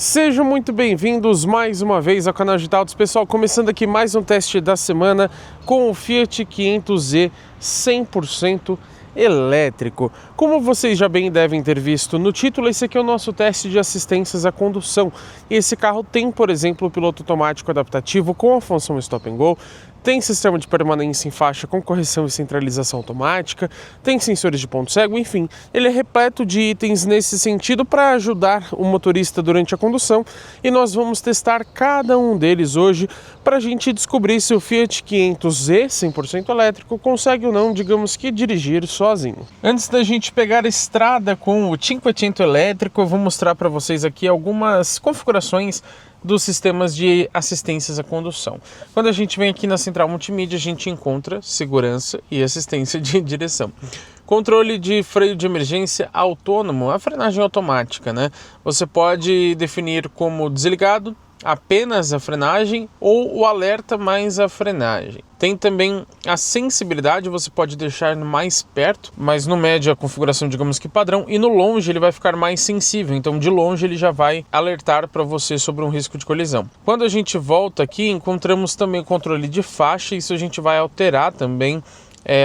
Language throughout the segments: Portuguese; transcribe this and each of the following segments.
Sejam muito bem-vindos mais uma vez ao canal Digital Autos. Pessoal, começando aqui mais um teste da semana com o Fiat 500e 100% elétrico. Como vocês já bem devem ter visto no título, esse aqui é o nosso teste de assistências à condução. Esse carro tem, por exemplo, o piloto automático adaptativo com a função Stop and Go, tem sistema de permanência em faixa com correção e centralização automática, tem sensores de ponto cego, enfim, ele é repleto de itens nesse sentido para ajudar o motorista durante a condução, e nós vamos testar cada um deles hoje para a gente descobrir se o Fiat 500e 100% elétrico consegue ou não, digamos que, dirigir sozinho. Antes da gente pegar a estrada com o 500 elétrico, eu vou mostrar para vocês aqui algumas configurações dos sistemas de assistências à condução. Quando a gente vem aqui na central multimídia, a gente encontra segurança e assistência de direção. Controle de freio de emergência autônomo, a frenagem automática, né? Você pode definir como desligado, apenas a frenagem ou o alerta mais a frenagem. Tem também a sensibilidade, você pode deixar mais perto, mas no médio a configuração, digamos que padrão, e no longe ele vai ficar mais sensível, então de longe ele já vai alertar para você sobre um risco de colisão. Quando a gente volta aqui, encontramos também o controle de faixa, isso a gente vai alterar também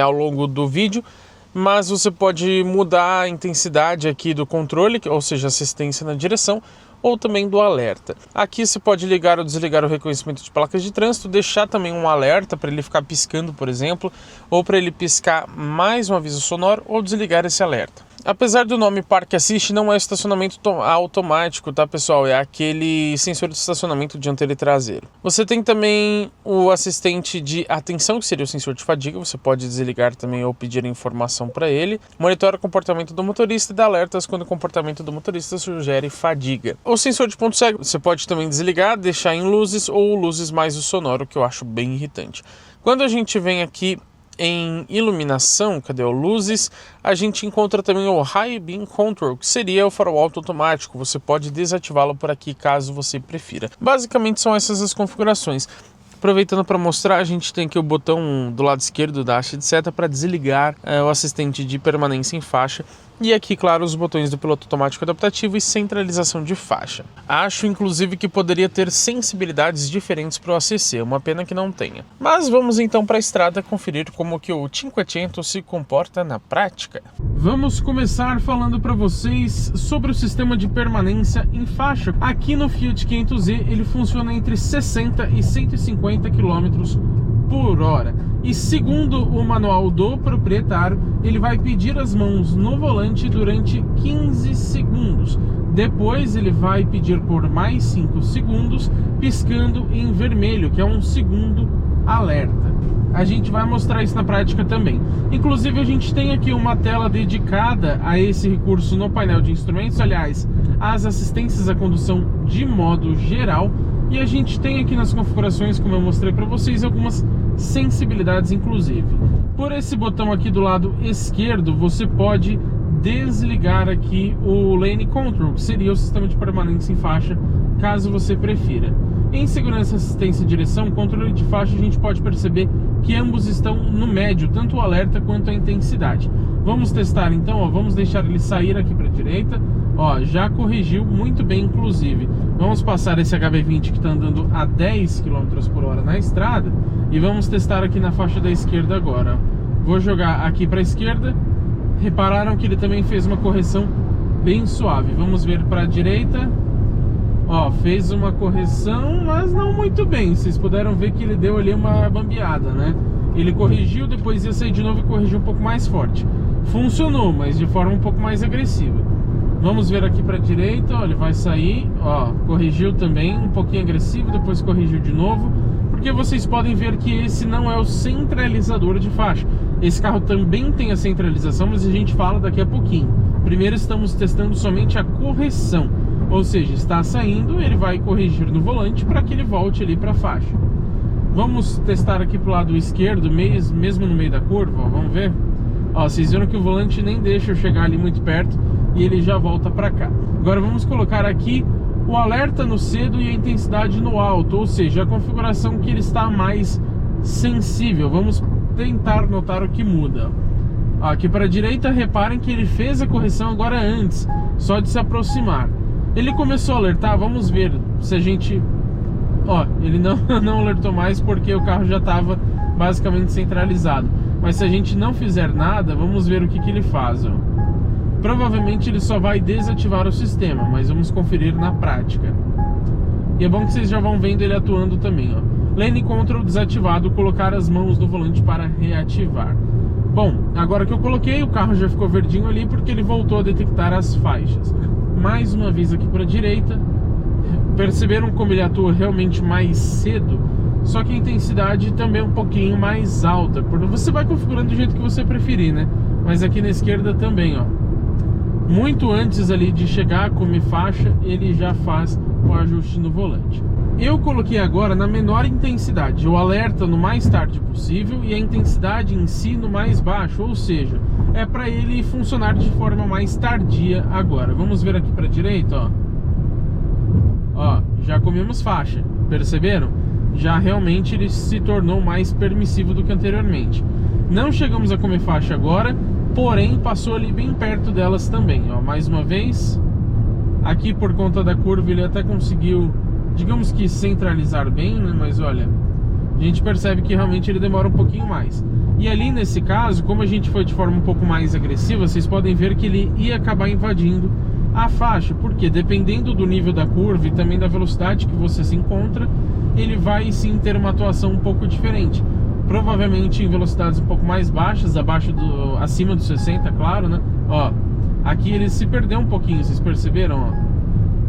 ao longo do vídeo, mas você pode mudar a intensidade aqui do controle, ou seja, assistência na direção, ou também do alerta. Aqui você pode ligar ou desligar o reconhecimento de placas de trânsito, deixar também um alerta para ele ficar piscando, por exemplo, ou para ele piscar mais um aviso sonoro, ou desligar esse alerta. Apesar do nome Park Assist, não é estacionamento automático, tá, pessoal? É aquele sensor de estacionamento dianteiro e traseiro. Você tem também o assistente de atenção, que seria o sensor de fadiga. Você pode desligar também ou pedir informação para ele. Monitora o comportamento do motorista e dá alertas quando o comportamento do motorista sugere fadiga. O sensor de ponto cego, você pode também desligar, deixar em luzes ou luzes mais o sonoro, que eu acho bem irritante. Quando a gente vem aqui em iluminação, cadê o luzes? A gente encontra também o High Beam Control, que seria o farol alto automático. Você pode desativá-lo por aqui caso você prefira. Basicamente são essas as configurações. Aproveitando para mostrar, a gente tem aqui o botão do lado esquerdo da haste de seta para desligar o assistente de permanência em faixa. E aqui, claro, os botões do piloto automático adaptativo e centralização de faixa. Acho, inclusive, que poderia ter sensibilidades diferentes para o ACC, uma pena que não tenha. Mas vamos então para a estrada conferir como que o 500 se comporta na prática. Vamos começar falando para vocês sobre o sistema de permanência em faixa. Aqui no Fiat 500e ele funciona entre 60 e 150 km por hora. E segundo o manual do proprietário, ele vai pedir as mãos no volante durante 15 segundos. Depois ele vai pedir por mais 5 segundos, piscando em vermelho, que é um segundo alerta. A gente vai mostrar isso na prática também. Inclusive a gente tem aqui uma tela dedicada a esse recurso no painel de instrumentos, aliás, as assistências à condução de modo geral. E a gente tem aqui nas configurações, como eu mostrei para vocês, algumas sensibilidades inclusive. Por esse botão aqui do lado esquerdo, você pode desligar aqui o Lane Control, que seria o sistema de permanência em faixa, caso você prefira. Em segurança, assistência e direção, controle de faixa, a gente pode perceber que ambos estão no médio, tanto o alerta quanto a intensidade. Vamos testar então, ó, vamos deixar ele sair aqui para a direita. Ó, já corrigiu muito bem, inclusive. Vamos passar esse HB20 que está andando a 10 km por hora na estrada e vamos testar aqui na faixa da esquerda agora. Vou jogar aqui para a esquerda. Repararam que ele também fez uma correção bem suave. Vamos ver para a direita. Ó, fez uma correção, mas não muito bem. Vocês puderam ver que ele deu ali uma bambeada, né? Ele corrigiu, depois ia sair de novo e corrigiu um pouco mais forte. Funcionou, mas de forma um pouco mais agressiva. Vamos ver aqui para a direita, ó, ele vai sair, ó, corrigiu também, um pouquinho agressivo, depois corrigiu de novo, porque vocês podem ver que esse não é o centralizador de faixa. Esse carro também tem a centralização, mas a gente fala daqui a pouquinho. Primeiro estamos testando somente a correção, ou seja, está saindo, ele vai corrigir no volante para que ele volte ali para a faixa. Vamos testar aqui para o lado esquerdo, mesmo no meio da curva, ó, vamos ver. Ó, vocês viram que o volante nem deixa eu chegar ali muito perto e ele já volta para cá. Agora vamos colocar aqui o alerta no cedo e a intensidade no alto, ou seja, a configuração que ele está mais sensível. Vamos tentar notar o que muda. Aqui para a direita, reparem que ele fez a correção agora antes, só de se aproximar. Ele começou a alertar, vamos ver se a gente... Ó, ele não alertou mais porque o carro já estava basicamente centralizado. Mas se a gente não fizer nada, vamos ver o que ele faz, ó. Provavelmente ele só vai desativar o sistema, mas vamos conferir na prática. E é bom que vocês já vão vendo ele atuando também, ó. Lane Control desativado, colocar as mãos no volante para reativar. Bom, agora que eu coloquei, o carro já ficou verdinho ali porque ele voltou a detectar as faixas. Mais uma vez aqui para a direita. Perceberam como ele atua realmente mais cedo? Só que a intensidade também é um pouquinho mais alta. Você vai configurando do jeito que você preferir, né? Mas aqui na esquerda também, ó. Muito antes ali de chegar a comer faixa, ele já faz o ajuste no volante. Eu coloquei agora na menor intensidade, o alerta no mais tarde possível e a intensidade em si no mais baixo, ou seja, é para ele funcionar de forma mais tardia agora. Vamos ver aqui para a direita, ó. Ó, já comemos faixa, perceberam? Já realmente ele se tornou mais permissivo do que anteriormente. Não chegamos a comer faixa agora, porém passou ali bem perto delas também, ó. Mais uma vez, aqui por conta da curva ele até conseguiu, digamos que centralizar bem, né? Mas olha, a gente percebe que realmente ele demora um pouquinho mais. E ali nesse caso, como a gente foi de forma um pouco mais agressiva, vocês podem ver que ele ia acabar invadindo a faixa, porque dependendo do nível da curva e também da velocidade que você se encontra, ele vai sim ter uma atuação um pouco diferente. Provavelmente em velocidades um pouco mais baixas, acima dos 60, claro, né? Ó, aqui ele se perdeu um pouquinho, vocês perceberam, ó?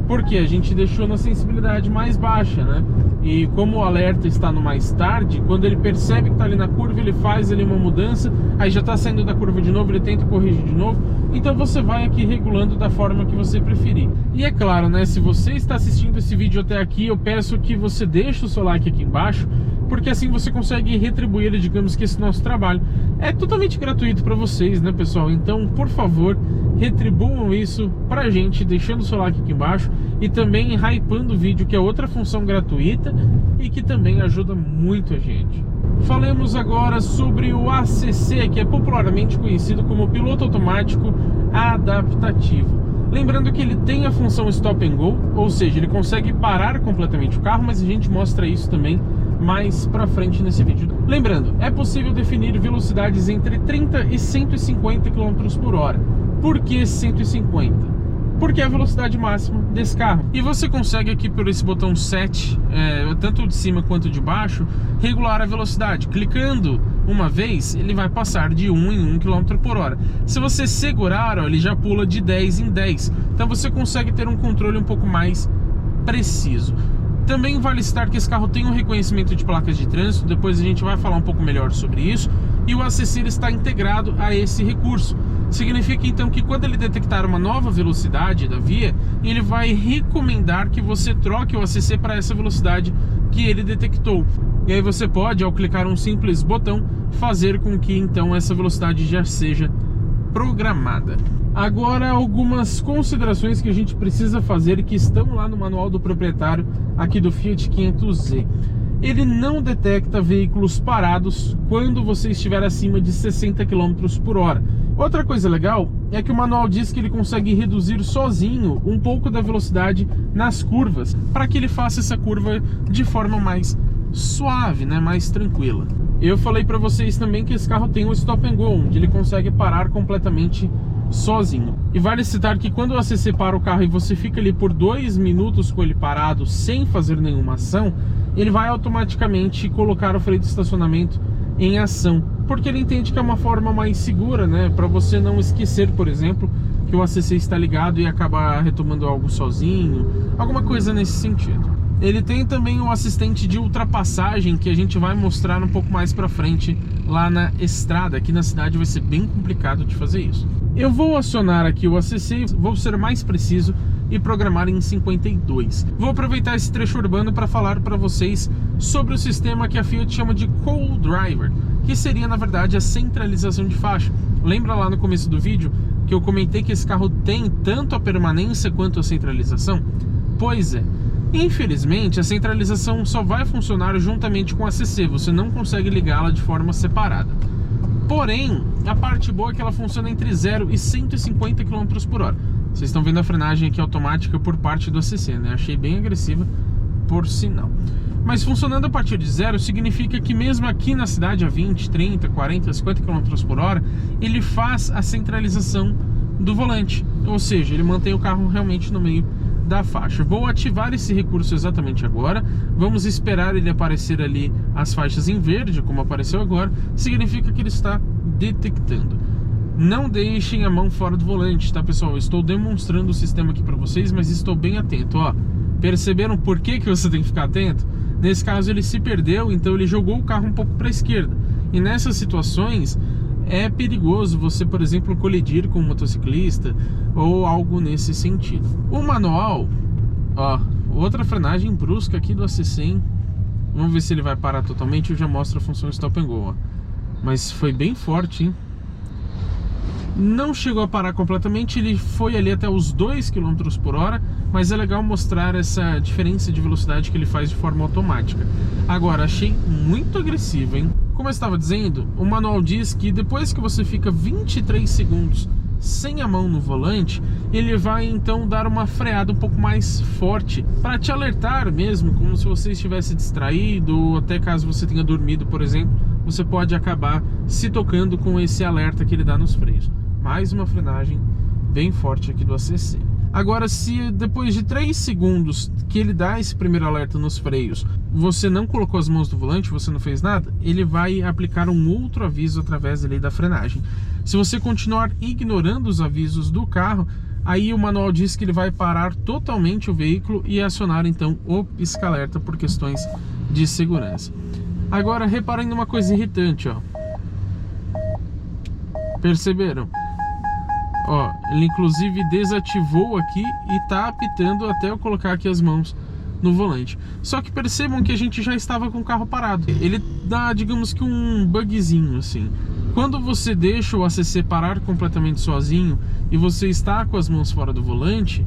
Porque a gente deixou na sensibilidade mais baixa, né? E como o alerta está no mais tarde, quando ele percebe que está ali na curva, ele faz ali uma mudança, aí já está saindo da curva de novo, ele tenta corrigir de novo. Então você vai aqui regulando da forma que você preferir. E é claro, né? Se você está assistindo esse vídeo até aqui, eu peço que você deixe o seu like aqui embaixo, porque assim você consegue retribuir, digamos que esse nosso trabalho é totalmente gratuito para vocês, né, pessoal? Então, por favor, retribuam isso pra gente, deixando o seu like aqui embaixo e também hypando o vídeo, que é outra função gratuita e que também ajuda muito a gente. Falemos agora sobre o ACC, que é popularmente conhecido como piloto automático adaptativo. Lembrando que ele tem a função Stop and Go, ou seja, ele consegue parar completamente o carro, mas a gente mostra isso também mais pra frente nesse vídeo. Lembrando, é possível definir velocidades entre 30 e 150 km por hora. Por que 150? Porque é a velocidade máxima desse carro. E você consegue aqui por esse botão Set, tanto de cima quanto de baixo, regular a velocidade. Clicando uma vez, ele vai passar de 1 em 1 km por hora. Se você segurar, ó, ele já pula de 10 em 10. Então você consegue ter um controle um pouco mais preciso. Também vale citar que esse carro tem um reconhecimento de placas de trânsito, depois a gente vai falar um pouco melhor sobre isso, e o ACC está integrado a esse recurso. Significa então que quando ele detectar uma nova velocidade da via, ele vai recomendar que você troque o ACC para essa velocidade que ele detectou. E aí você pode, ao clicar um simples botão, fazer com que então essa velocidade já seja programada. Agora, algumas considerações que a gente precisa fazer, que estão lá no manual do proprietário aqui do Fiat 500Z. Ele não detecta veículos parados quando você estiver acima de 60 km por hora. Outra coisa legal é que o manual diz que ele consegue reduzir sozinho um pouco da velocidade nas curvas, para que ele faça essa curva de forma mais suave, né, mais tranquila. Eu falei para vocês também que esse carro tem um Stop and Go, onde ele consegue parar completamente sozinho. E vale citar que quando você separa o carro e você fica ali por 2 minutos com ele parado sem fazer nenhuma ação, ele vai automaticamente colocar o freio de estacionamento em ação, porque ele entende que é uma forma mais segura, né, para você não esquecer, por exemplo, que o ACC está ligado e acabar retomando algo sozinho, alguma coisa nesse sentido. Ele tem também o assistente de ultrapassagem, que a gente vai mostrar um pouco mais pra frente lá na estrada. Aqui na cidade vai ser bem complicado de fazer isso. Eu vou acionar aqui o ACC, vou ser mais preciso e programar em 52. Vou aproveitar esse trecho urbano para falar para vocês sobre o sistema que a Fiat chama de Co-Driver, que seria na verdade a centralização de faixa. Lembra lá no começo do vídeo que eu comentei que esse carro tem tanto a permanência quanto a centralização? Pois é. Infelizmente, a centralização só vai funcionar juntamente com a ACC, você não consegue ligá-la de forma separada. Porém, a parte boa é que ela funciona entre 0 e 150 km por hora. Vocês estão vendo a frenagem aqui automática por parte do ACC, né? Achei bem agressiva, por sinal. Mas funcionando a partir de zero significa que mesmo aqui na cidade a 20, 30, 40, 50 km por hora, ele faz a centralização do volante. Ou seja, ele mantém o carro realmente no meio da faixa. Vou ativar esse recurso exatamente agora. Vamos esperar ele aparecer ali as faixas em verde, como apareceu agora. Significa que ele está detectando. Não deixem a mão fora do volante, tá, pessoal? Eu estou demonstrando o sistema aqui para vocês, mas estou bem atento, ó. Perceberam por que você tem que ficar atento? Nesse caso ele se perdeu, então ele jogou o carro um pouco para a esquerda. E nessas situações é perigoso você, por exemplo, colidir com um motociclista ou algo nesse sentido. O manual, ó, outra frenagem brusca aqui do ACC, hein? Vamos ver se ele vai parar totalmente. Eu já mostro a função Stop and Go, ó. Mas foi bem forte, hein? Não chegou a parar completamente, ele foi ali até os 2 km por hora, mas é legal mostrar essa diferença de velocidade que ele faz de forma automática. Agora, achei muito agressivo, hein? Como eu estava dizendo, o manual diz que depois que você fica 23 segundos sem a mão no volante, ele vai então dar uma freada um pouco mais forte, para te alertar mesmo, como se você estivesse distraído, ou até caso você tenha dormido, por exemplo, você pode acabar se tocando com esse alerta que ele dá nos freios. Mais uma frenagem bem forte aqui do ACC. Agora, se depois de 3 segundos que ele dá esse primeiro alerta nos freios, você não colocou as mãos no volante, você não fez nada, ele vai aplicar um outro aviso através ali da frenagem. Se você continuar ignorando os avisos do carro, aí o manual diz que ele vai parar totalmente o veículo e acionar então o pisca-alerta por questões de segurança. Agora, reparem numa coisa irritante, ó. Perceberam? Ó, ele inclusive desativou aqui e tá apitando até eu colocar aqui as mãos no volante. Só que percebam que a gente já estava com o carro parado. Ele dá, digamos que um bugzinho assim. Quando você deixa o ACC parar completamente sozinho e você está com as mãos fora do volante,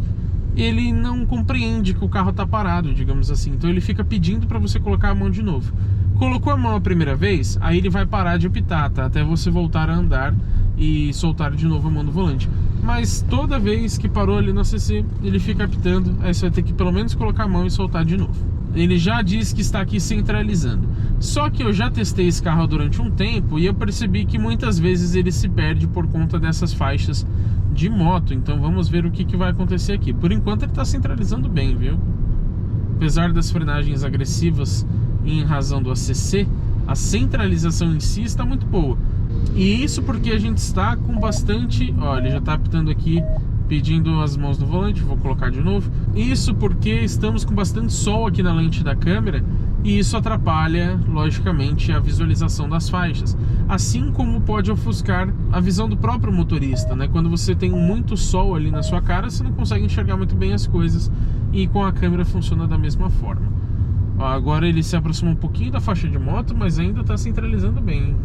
ele não compreende que o carro está parado, digamos assim. Então ele fica pedindo para você colocar a mão de novo. Colocou a mão a primeira vez, aí ele vai parar de apitar, tá? Até você voltar a andar e soltar de novo a mão do volante. Mas toda vez que parou ali no ACC, ele fica apitando. Aí você vai ter que pelo menos colocar a mão e soltar de novo. Ele já diz que está aqui centralizando. Só que eu já testei esse carro durante um tempo e eu percebi que muitas vezes ele se perde por conta dessas faixas de moto. Então vamos ver o que vai acontecer aqui. Por enquanto ele está centralizando bem, viu? Apesar das frenagens agressivas em razão do ACC, a centralização em si está muito boa. E isso porque a gente está com bastante... Ó, ele já está apitando aqui, pedindo as mãos no volante. Vou colocar de novo. Isso porque estamos com bastante sol aqui na lente da câmera, e isso atrapalha, logicamente, a visualização das faixas. Assim como pode ofuscar a visão do próprio motorista, né? Quando você tem muito sol ali na sua cara, você não consegue enxergar muito bem as coisas, e com a câmera funciona da mesma forma. Ó, agora ele se aproxima um pouquinho da faixa de moto, mas ainda está centralizando bem, hein?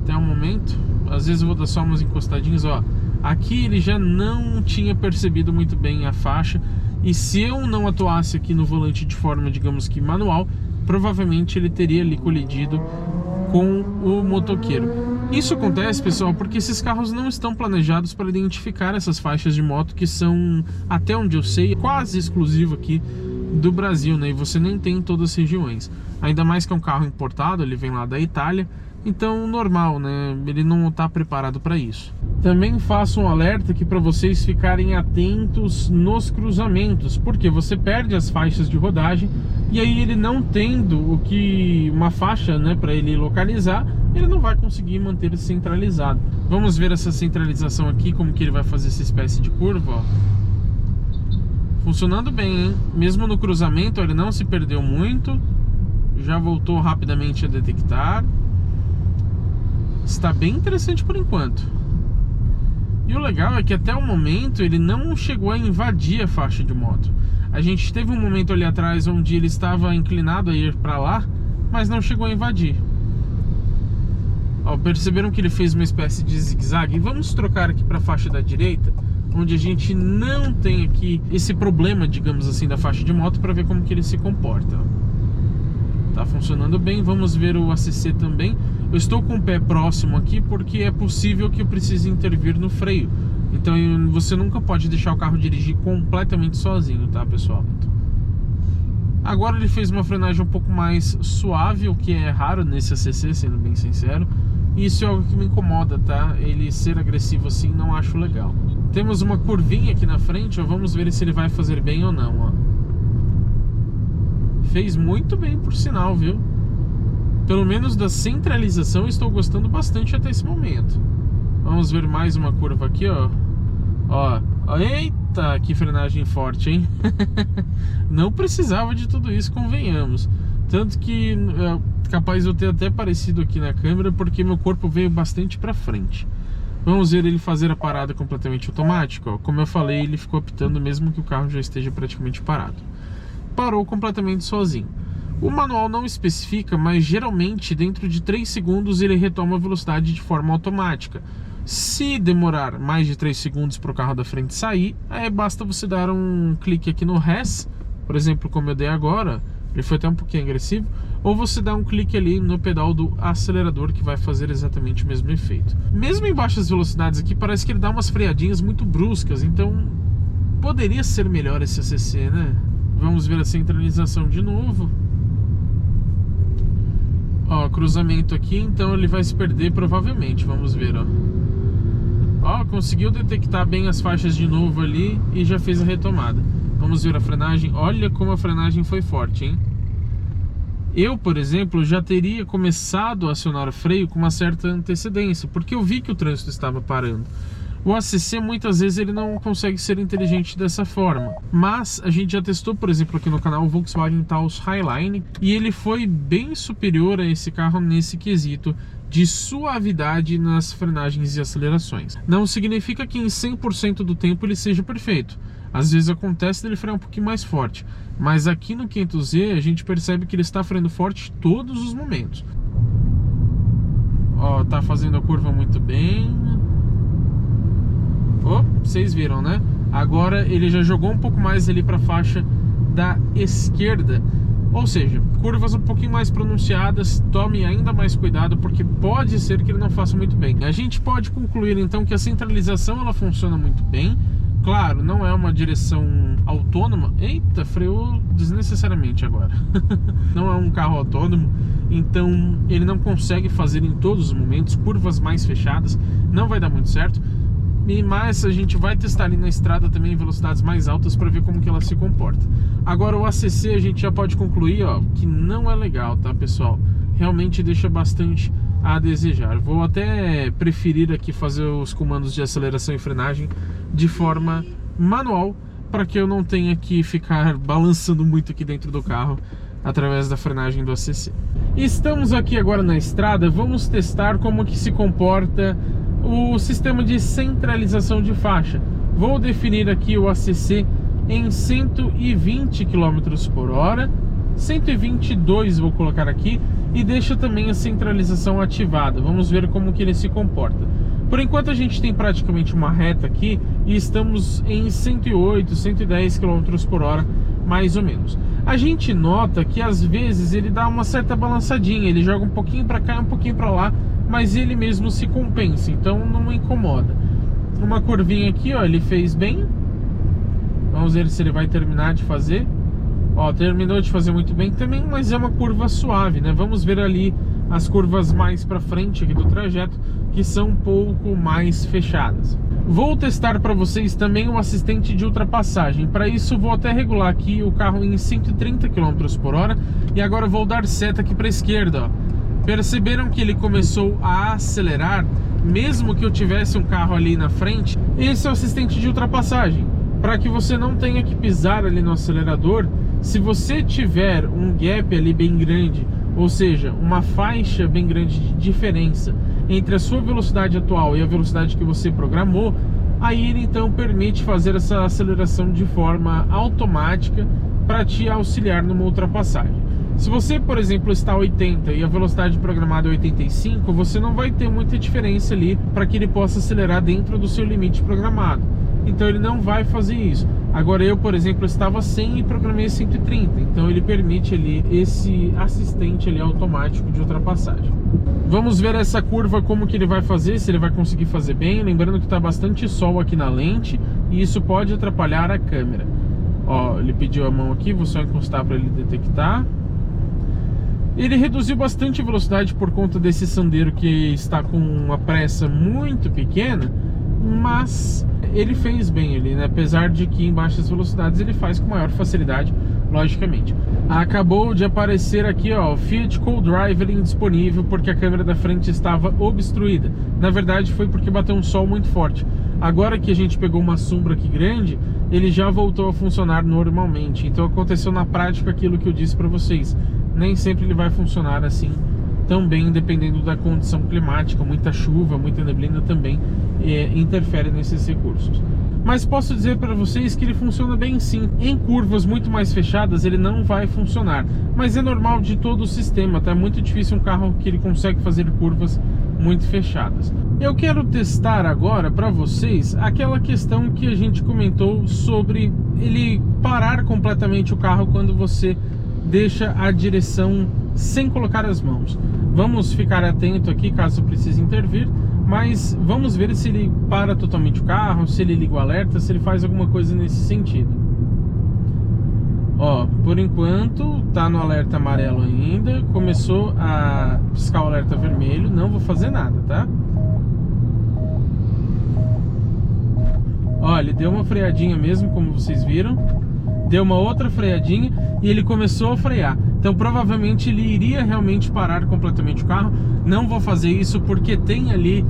Até o momento, às vezes eu vou dar só umas encostadinhas, ó. Aqui ele já não tinha percebido muito bem a faixa, e se eu não atuasse aqui no volante de forma, digamos que manual, provavelmente ele teria ali colidido com o motoqueiro. Isso acontece, pessoal, porque esses carros não estão planejados para identificar essas faixas de moto, que são, até onde eu sei, quase exclusivo aqui do Brasil, né? E você nem tem em todas as regiões. Ainda mais que é um carro importado, ele vem lá da Itália. Então, normal, né? Ele não está preparado para isso. Também faço um alerta aqui para vocês ficarem atentos nos cruzamentos, porque você perde as faixas de rodagem, e aí ele não tendo uma faixa, né, para ele localizar, ele não vai conseguir manter centralizado. Vamos ver essa centralização aqui, como que ele vai fazer essa espécie de curva, ó. Funcionando bem, hein? Mesmo no cruzamento ele não se perdeu muito, já voltou rapidamente a detectar. Está bem interessante por enquanto. E o legal é que até o momento ele não chegou a invadir a faixa de moto. A gente teve um momento ali atrás onde ele estava inclinado a ir para lá, mas não chegou a invadir. Ó, perceberam que ele fez uma espécie de zigue-zague? Vamos trocar aqui para a faixa da direita, onde a gente não tem aqui esse problema, digamos assim, da faixa de moto, para ver como que ele se comporta. Tá funcionando bem. Vamos ver o ACC também. Eu estou com o pé próximo aqui porque é possível que eu precise intervir no freio. Então você nunca pode deixar o carro dirigir completamente sozinho, tá, pessoal? Agora ele fez uma frenagem um pouco mais suave, o que é raro nesse ACC, sendo bem sincero. E isso é algo que me incomoda, tá? Ele ser agressivo assim, não acho legal. Temos uma curvinha aqui na frente, ó, vamos ver se ele vai fazer bem ou não, ó. Fez muito bem, por sinal, viu? Pelo menos da centralização estou gostando bastante até esse momento. Vamos ver mais uma curva aqui, ó. Ó, eita, que frenagem forte, hein? Não precisava de tudo isso, convenhamos. Tanto que é capaz de eu ter até parecido aqui na câmera, porque meu corpo veio bastante pra frente. Vamos ver ele fazer a parada completamente automática, ó. Como eu falei, ele ficou apitando mesmo que o carro já esteja praticamente parado. Parou completamente sozinho. O manual não especifica, mas geralmente dentro de 3 segundos ele retoma a velocidade de forma automática. Se demorar mais de 3 segundos para o carro da frente sair, aí basta você dar um clique aqui no RES, por exemplo, como eu dei agora, ele foi até um pouquinho agressivo, ou você dá um clique ali no pedal do acelerador que vai fazer exatamente o mesmo efeito. Mesmo em baixas velocidades aqui, parece que ele dá umas freadinhas muito bruscas, então poderia ser melhor esse ACC, né? Vamos ver a centralização de novo. Ó, cruzamento aqui, então ele vai se perder provavelmente, vamos ver, ó. Ó, conseguiu detectar bem as faixas de novo ali e já fez a retomada. Vamos ver a frenagem. Olha como a frenagem foi forte, hein? Eu, por exemplo, já teria começado a acionar o freio com uma certa antecedência, porque eu vi que o trânsito estava parando. O ACC muitas vezes ele não consegue ser inteligente dessa forma, mas a gente já testou, por exemplo, aqui no canal o Volkswagen Taos Highline, e ele foi bem superior a esse carro nesse quesito de suavidade nas frenagens e acelerações. Não significa que em 100% do tempo ele seja perfeito. Às vezes acontece dele frear um pouquinho mais forte, mas aqui no 500Z a gente percebe que ele está freando forte todos os momentos. Ó, tá fazendo a curva muito bem. Oh, vocês viram, né? Agora ele já jogou um pouco mais ali para a faixa da esquerda. Ou seja, curvas um pouquinho mais pronunciadas, tome ainda mais cuidado, porque pode ser que ele não faça muito bem. A gente pode concluir então que a centralização ela funciona muito bem. Claro, não é uma direção autônoma. Eita, freou desnecessariamente agora. Não é um carro autônomo, então ele não consegue fazer em todos os momentos curvas mais fechadas, não vai dar muito certo. Mas a gente vai testar ali na estrada também em velocidades mais altas para ver como que ela se comporta. Agora o ACC a gente já pode concluir, ó, que não é legal, tá, pessoal? Realmente deixa bastante a desejar. Vou até preferir aqui fazer os comandos de aceleração e frenagem de forma manual, para que eu não tenha que ficar balançando muito aqui dentro do carro através da frenagem do ACC. Estamos aqui agora na estrada, vamos testar como que se comporta o sistema de centralização de faixa. Vou definir aqui o ACC em 120 km por hora, 122 vou colocar aqui, e deixo também a centralização ativada. Vamos ver como que ele se comporta. Por enquanto a gente tem praticamente uma reta aqui e estamos em 108, 110 km por hora, mais ou menos. A gente nota que às vezes ele dá uma certa balançadinha, ele joga um pouquinho para cá, um pouquinho para lá, mas ele mesmo se compensa, então não me incomoda. Uma curvinha aqui, ó, ele fez bem. Vamos ver se ele vai terminar de fazer. Ó, terminou de fazer muito bem também, mas é uma curva suave, né? Vamos ver ali as curvas mais para frente aqui do trajeto, que são um pouco mais fechadas. Vou testar para vocês também o assistente de ultrapassagem. Para isso vou até regular aqui o carro em 130 km por hora. E agora vou dar seta aqui para a esquerda, ó. Perceberam que ele começou a acelerar, mesmo que eu tivesse um carro ali na frente? Esse é o assistente de ultrapassagem, para que você não tenha que pisar ali no acelerador. Se você tiver um gap ali bem grande, ou seja, uma faixa bem grande de diferença entre a sua velocidade atual e a velocidade que você programou, aí ele então permite fazer essa aceleração de forma automática para te auxiliar numa ultrapassagem. Se você, por exemplo, está a 80 e a velocidade programada é 85, você não vai ter muita diferença ali para que ele possa acelerar dentro do seu limite programado. Então ele não vai fazer isso. Agora eu, por exemplo, estava a 100 e programei 130, então ele permite ali esse assistente ali automático de ultrapassagem. Vamos ver essa curva como que ele vai fazer, se ele vai conseguir fazer bem. Lembrando que está bastante sol aqui na lente e isso pode atrapalhar a câmera. Ó, ele pediu a mão aqui, vou só encostar para ele detectar. Ele reduziu bastante a velocidade por conta desse Sandero que está com uma pressa muito pequena, mas ele fez bem ali, né? Apesar de que em baixas velocidades ele faz com maior facilidade, logicamente. Acabou de aparecer aqui, ó, Fiat Co-Driver indisponível porque a câmera da frente estava obstruída. Na verdade foi porque bateu um sol muito forte. Agora que a gente pegou uma sombra aqui grande, ele já voltou a funcionar normalmente. Então aconteceu na prática aquilo que eu disse para vocês. Nem sempre ele vai funcionar assim tão bem, dependendo da condição climática. Muita chuva, muita neblina também interfere nesses recursos. Mas posso dizer para vocês que ele funciona bem sim. Em curvas muito mais fechadas ele não vai funcionar, mas é normal de todo o sistema, tá? É muito difícil um carro que ele consegue fazer curvas muito fechadas. Eu quero testar agora para vocês aquela questão que a gente comentou sobre ele parar completamente o carro quando você deixa a direção sem colocar as mãos. Vamos ficar atento aqui caso precise intervir, mas vamos ver se ele para totalmente o carro, se ele liga o alerta, se ele faz alguma coisa nesse sentido. Ó, por enquanto tá no alerta amarelo ainda, começou a piscar o alerta vermelho, não vou fazer nada, tá? Ó, ele deu uma freadinha mesmo, como vocês viram. Deu uma outra freadinha e ele começou a frear. Então provavelmente ele iria realmente parar completamente o carro. Não vou fazer isso porque tem ali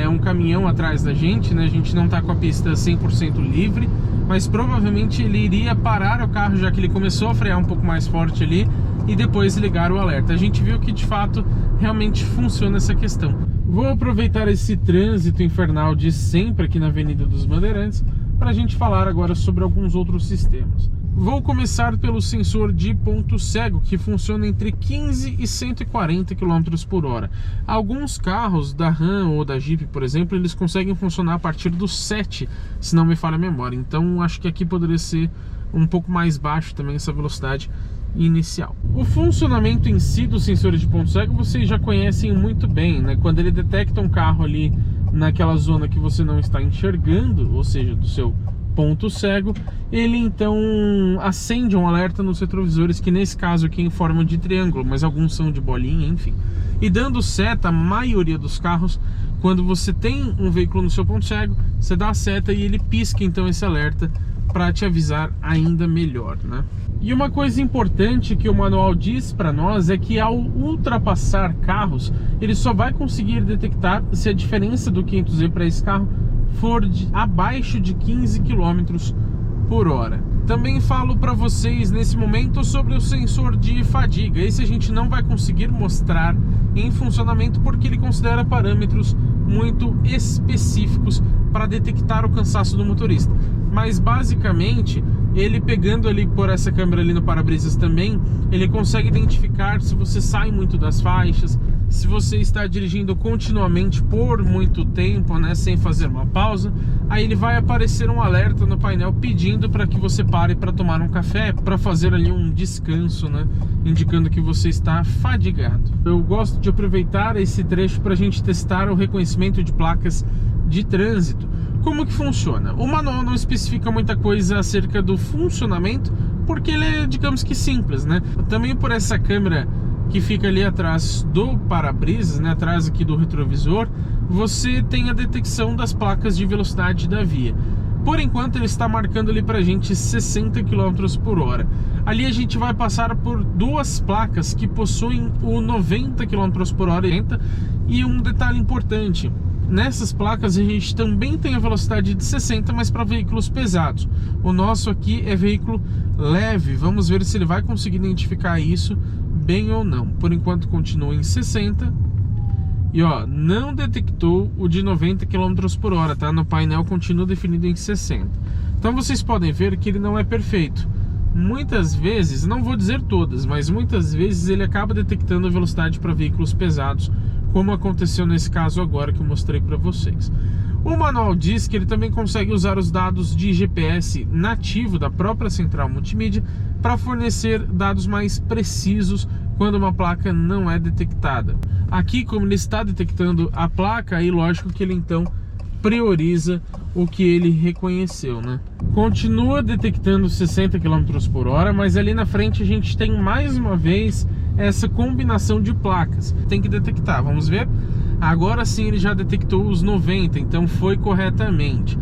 um caminhão atrás da gente, né? A gente não está com a pista 100% livre, mas provavelmente ele iria parar o carro, já que ele começou a frear um pouco mais forte ali, e depois ligar o alerta. A gente viu que de fato realmente funciona essa questão. Vou aproveitar esse trânsito infernal de sempre aqui na Avenida dos Bandeirantes para a gente falar agora sobre alguns outros sistemas. Vou começar pelo sensor de ponto cego, que funciona entre 15 e 140 km por hora. Alguns carros da Ram ou da Jeep, por exemplo, eles conseguem funcionar a partir dos 7, se não me falha a memória. Então acho que aqui poderia ser um pouco mais baixo também essa velocidade inicial. O funcionamento em si dos sensores de ponto cego vocês já conhecem muito bem, né? Quando ele detecta um carro ali naquela zona que você não está enxergando, ou seja, do seu ponto cego, ele então acende um alerta nos retrovisores, que nesse caso aqui é em forma de triângulo, mas alguns são de bolinha, enfim. E dando seta, a maioria dos carros, quando você tem um veículo no seu ponto cego, você dá a seta e ele pisca então esse alerta para te avisar ainda melhor, né? E uma coisa importante que o manual diz para nós é que ao ultrapassar carros, ele só vai conseguir detectar se a diferença do 500Z para esse carro for abaixo de 15 km por hora. Também falo para vocês nesse momento sobre o sensor de fadiga. Esse a gente não vai conseguir mostrar em funcionamento porque ele considera parâmetros muito específicos para detectar o cansaço do motorista. Mas basicamente, ele pegando ali por essa câmera ali no para-brisas também, ele consegue identificar se você sai muito das faixas, se você está dirigindo continuamente por muito tempo, né, sem fazer uma pausa. Aí ele vai aparecer um alerta no painel pedindo para que você pare para tomar um café, para fazer ali um descanso, né, indicando que você está fadigado. Eu gosto de aproveitar esse trecho para a gente testar o reconhecimento de placas de trânsito. Como que funciona? O manual não especifica muita coisa acerca do funcionamento, porque ele é, digamos que simples, né? Também por essa câmera que fica ali atrás do para-brisas, né, atrás aqui do retrovisor, você tem a detecção das placas de velocidade da via. Por enquanto ele está marcando ali pra gente 60 km por hora. Ali a gente vai passar por duas placas que possuem o 90 km por hora. E um detalhe importante: nessas placas a gente também tem a velocidade de 60, mas para veículos pesados. O nosso aqui é veículo leve. Vamos ver se ele vai conseguir identificar isso bem ou não. Por enquanto continua em 60. E ó, não detectou o de 90 km por hora, tá? No painel continua definido em 60. Então vocês podem ver que ele não é perfeito. Muitas vezes, não vou dizer todas, mas muitas vezes ele acaba detectando a velocidade para veículos pesados, como aconteceu nesse caso agora que eu mostrei para vocês. O manual diz que ele também consegue usar os dados de GPS nativo da própria central multimídia para fornecer dados mais precisos quando uma placa não é detectada. Aqui, como ele está detectando a placa, aí lógico que ele então prioriza o que ele reconheceu, né? Continua detectando 60 km por hora, mas ali na frente a gente tem mais uma vez essa combinação de placas. Tem que detectar, vamos ver? Agora sim ele já detectou os 90, então foi corretamente.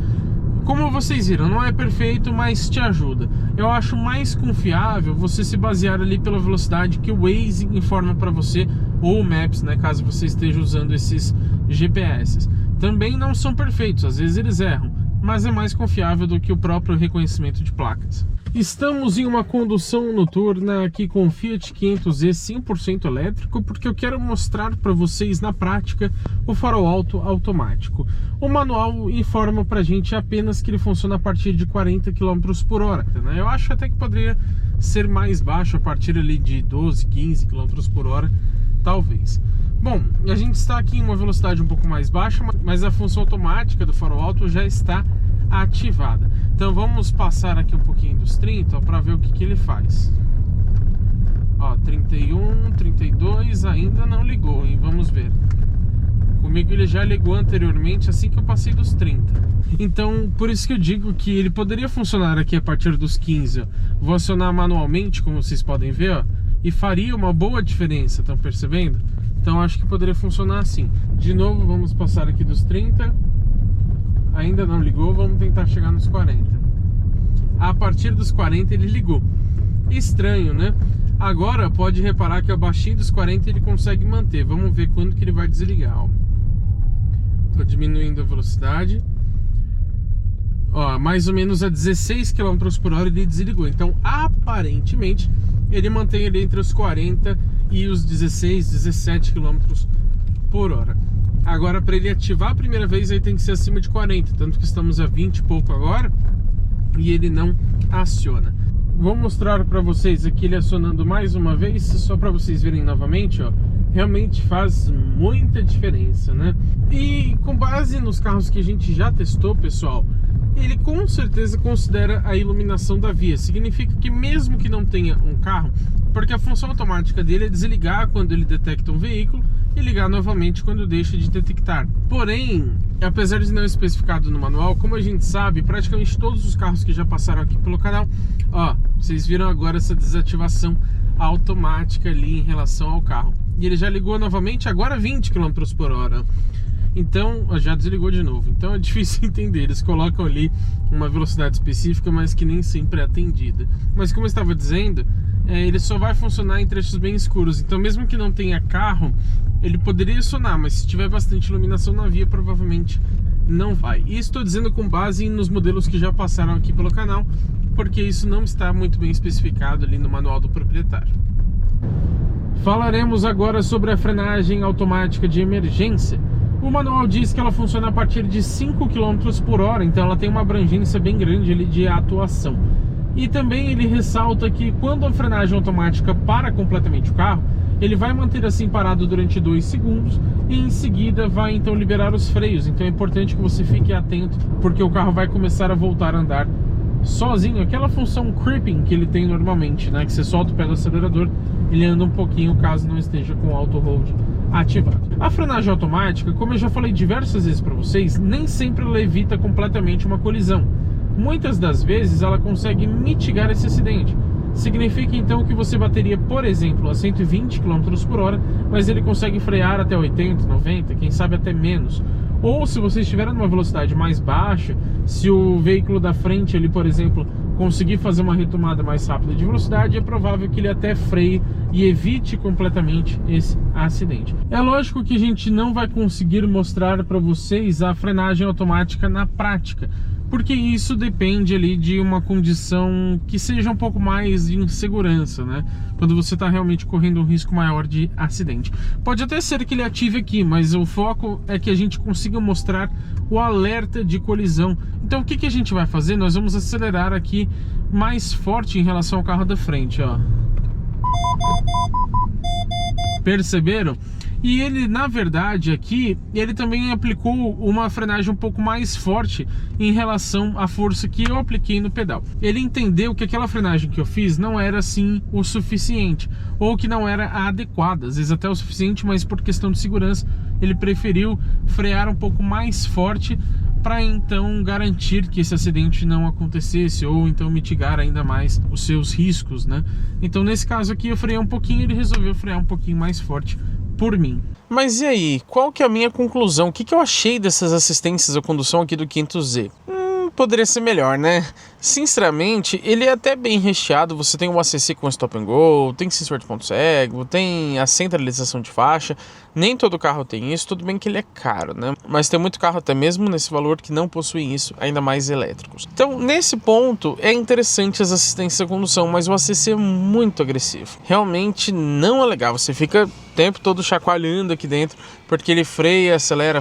Como vocês viram, não é perfeito, mas te ajuda. Eu acho mais confiável você se basear ali pela velocidade que o Waze informa para você, ou o Maps, né, caso você esteja usando esses GPS. Também não são perfeitos, às vezes eles erram, mas é mais confiável do que o próprio reconhecimento de placas. Estamos em uma condução noturna aqui com o Fiat 500e 100% elétrico, porque eu quero mostrar para vocês na prática o farol alto automático. O manual informa para a gente apenas que ele funciona a partir de 40 km por hora, né? Eu acho até que poderia ser mais baixo, a partir ali de 12, 15 km por hora, talvez. Bom, a gente está aqui em uma velocidade um pouco mais baixa, mas a função automática do farol alto já está ativada. Então vamos passar aqui um pouquinho dos 30 para ver o que ele faz. Ó, 31, 32, ainda não ligou, hein? Vamos ver. Comigo ele já ligou anteriormente, assim que eu passei dos 30. Então, por isso que eu digo que ele poderia funcionar aqui a partir dos 15. Ó. Vou acionar manualmente, como vocês podem ver, ó, e faria uma boa diferença, estão percebendo? Então acho que poderia funcionar assim. De novo, vamos passar aqui dos 30. Ainda não ligou, vamos tentar chegar nos 40. A partir dos 40 ele ligou. Estranho, né? Agora pode reparar que abaixo dos 40 ele consegue manter. Vamos ver quando que ele vai desligar. Estou diminuindo a velocidade. Ó, mais ou menos a 16 km por hora ele desligou. Então aparentemente ele mantém ali entre os 40 e os 16, 17 km por hora. Agora, para ele ativar a primeira vez, aí tem que ser acima de 40, tanto que estamos a 20 e pouco agora e ele não aciona. Vou mostrar para vocês aqui ele acionando mais uma vez, só para vocês verem novamente, ó. Realmente faz muita diferença, né? E com base nos carros que a gente já testou, pessoal, ele com certeza considera a iluminação da via. Significa que mesmo que não tenha um carro, porque a função automática dele é desligar quando ele detecta um veículo e ligar novamente quando deixa de detectar. Porém, apesar de não especificado no manual, como a gente sabe, praticamente todos os carros que já passaram aqui pelo canal, ó, vocês viram agora essa desativação automática ali em relação ao carro. E ele já ligou novamente, agora 20 km por hora. Então, ó, já desligou de novo. Então é difícil entender. Eles colocam ali uma velocidade específica, mas que nem sempre é atendida. Mas como eu estava dizendo, ele só vai funcionar em trechos bem escuros. Então mesmo que não tenha carro, ele poderia acionar, mas se tiver bastante iluminação na via, provavelmente não vai. E estou dizendo com base nos modelos que já passaram aqui pelo canal, porque isso não está muito bem especificado ali no manual do proprietário. Falaremos agora sobre a frenagem automática de emergência. O manual diz que ela funciona a partir de 5 km por hora, então ela tem uma abrangência bem grande ali de atuação. E também ele ressalta que quando a frenagem automática para completamente o carro, ele vai manter assim parado durante 2 segundos e em seguida vai então liberar os freios. Então é importante que você fique atento, porque o carro vai começar a voltar a andar sozinho. Aquela função creeping que ele tem normalmente, né, que você solta o pé do acelerador, ele anda um pouquinho caso não esteja com o auto hold ativado. A frenagem automática, como eu já falei diversas vezes para vocês, nem sempre ela evita completamente uma colisão. Muitas das vezes ela consegue mitigar esse acidente. Significa então que você bateria, por exemplo, a 120 km por hora, mas ele consegue frear até 80, 90, quem sabe até menos. Ou se você estiver numa velocidade mais baixa, se o veículo da frente ali, por exemplo, conseguir fazer uma retomada mais rápida de velocidade, é provável que ele até freie e evite completamente esse acidente. É lógico que a gente não vai conseguir mostrar para vocês a frenagem automática na prática, porque isso depende ali de uma condição que seja um pouco mais de insegurança, né? Quando você está realmente correndo um risco maior de acidente. Pode até ser que ele ative aqui, mas o foco é que a gente consiga mostrar o alerta de colisão. Então o que a gente vai fazer? Nós vamos acelerar aqui mais forte em relação ao carro da frente, ó. Perceberam? E ele, na verdade, aqui, ele também aplicou uma frenagem um pouco mais forte em relação à força que eu apliquei no pedal. Ele entendeu que aquela frenagem que eu fiz não era assim o suficiente, ou que não era a adequada, às vezes até o suficiente, mas por questão de segurança, ele preferiu frear um pouco mais forte para então garantir que esse acidente não acontecesse, ou então mitigar ainda mais os seus riscos, né? Então nesse caso aqui eu freiei um pouquinho, ele resolveu frear um pouquinho mais forte por mim. Mas e aí, qual que é a minha conclusão? O que eu achei dessas assistências à condução aqui do 500Z? Poderia ser melhor, né? Sinceramente, ele é até bem recheado. Você tem o ACC com Stop and Go, tem sensor de ponto cego, tem a centralização de faixa. Nem todo carro tem isso, tudo bem que ele é caro, né? Mas tem muito carro até mesmo nesse valor que não possui isso, ainda mais elétricos. Então, nesse ponto, é interessante as assistências à condução, mas o ACC é muito agressivo. Realmente não é legal, você fica o tempo todo chacoalhando aqui dentro, porque ele freia, acelera,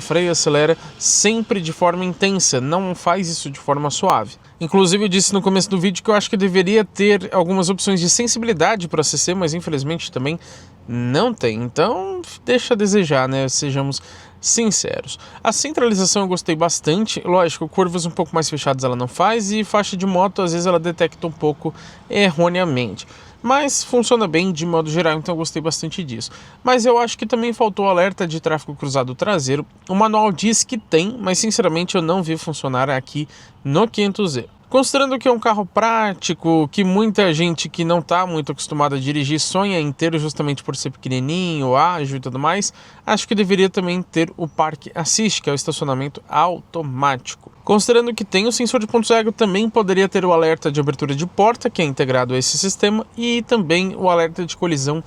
sempre de forma intensa, não faz isso de forma suave. Inclusive eu disse no começo do vídeo que eu acho que deveria ter algumas opções de sensibilidade para o ACC, mas infelizmente também não tem, então deixa a desejar, né? Sejamos sinceros. A centralização eu gostei bastante, lógico, curvas um pouco mais fechadas ela não faz, e faixa de moto às vezes ela detecta um pouco erroneamente. Mas funciona bem de modo geral, então eu gostei bastante disso. Mas eu acho que também faltou alerta de tráfego cruzado traseiro. O manual diz que tem, mas sinceramente eu não vi funcionar aqui no 500Z. Considerando que é um carro prático, que muita gente que não está muito acostumada a dirigir sonha em ter justamente por ser pequenininho, ágil e tudo mais, acho que deveria também ter o Park Assist, que é o estacionamento automático. Considerando que tem o sensor de ponto cego, também poderia ter o alerta de abertura de porta, que é integrado a esse sistema, e também o alerta de colisão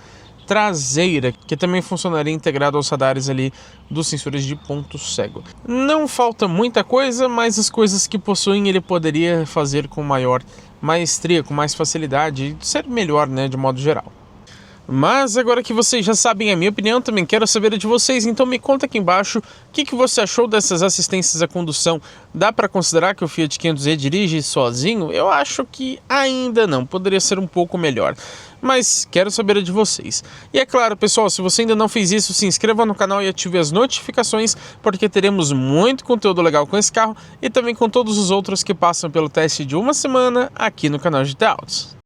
traseira, que também funcionaria integrado aos radares ali dos sensores de ponto cego. Não falta muita coisa, mas as coisas que possuem ele poderia fazer com maior maestria, com mais facilidade, e ser melhor, né, de modo geral. Mas agora que vocês já sabem a minha opinião, também quero saber a de vocês, então me conta aqui embaixo o que você achou dessas assistências à condução. Dá para considerar que o Fiat 500e dirige sozinho? Eu acho que ainda não, poderia ser um pouco melhor. Mas quero saber a de vocês. E é claro, pessoal, se você ainda não fez isso, se inscreva no canal e ative as notificações, porque teremos muito conteúdo legal com esse carro e também com todos os outros que passam pelo teste de uma semana aqui no canal GT Autos.